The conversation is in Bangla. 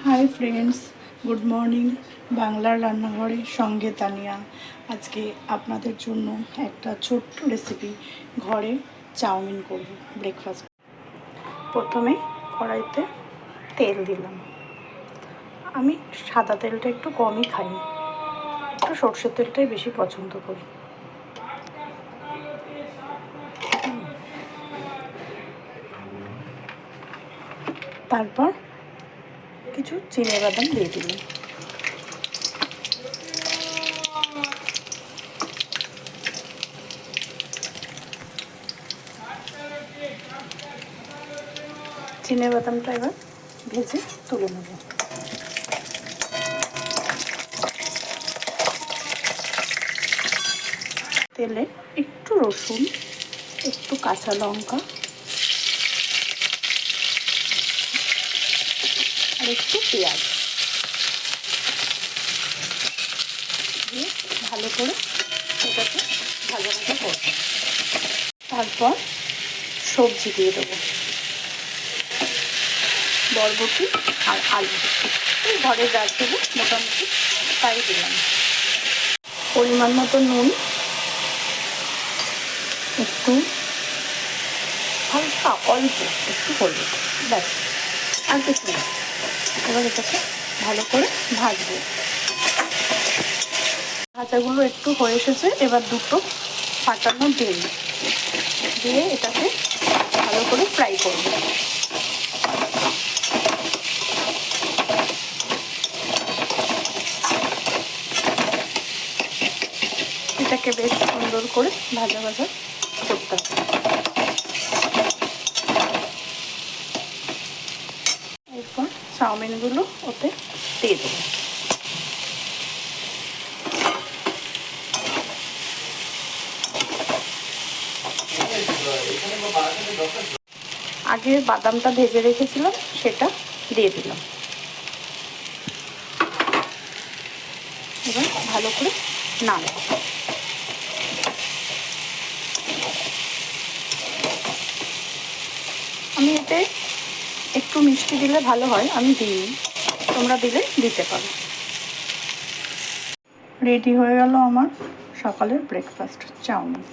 Hi friends, good morning. বাংলার রান্নাঘরের সঙ্গে তানিয়া। আজকে আপনাদের জন্য একটা ছোট্ট রেসিপি, ঘরে চাউমিন করব ব্রেকফাস্ট। প্রথমে কড়াইতে তেল দিলাম। আমি সাদা তেলটা একটু কমই খাই, একটু সর্ষের তেলটাই বেশি পছন্দ করি। তারপর কিছু চিনেবাদাম দিয়ে দিলাম। চিনেবাদামটা এবার ভেজে তুলে নেব। তেলে একটু রসুন, একটু কাঁচা লঙ্কা আর একটু পেঁয়াজ দিয়ে ভালো করে এটাকে ভাজা ভাজা করব। তারপর সবজি দিয়ে দেবো, বরবটি আর আলু। ঘরে যা ছিল মোটামুটি তাই দিলাম। পরিমাণ মতো নুন, একটু হালকা অল্প একটু হলুদ, ব্যাস, আর কিছু না। এবার এটাকে ভালো করে ভাজবো। ভাজাগুলো একটু হয়ে এসেছে, এবার দুটো ফাটানো ডিম দিয়ে এটাকে ভালো করে ফ্রাই করব। এটাকে বেশ সুন্দর করে ভাজা ভাজা করতে হবে। এরপর চাউমিনগুলো ওতে দিয়ে দেবো। আগে বাদামটা ভেজে রেখেছিলাম, সেটা দিয়ে দিলাম। এবার ভালো করে নাড়ব। আমি এতে একটু মিষ্টি দিলে ভালো হয়, আমি দিইনি, তোমরা দিলে দিতে পারো। রেডি হয়ে গেল আমার সকালের ব্রেকফাস্ট চাউমিন।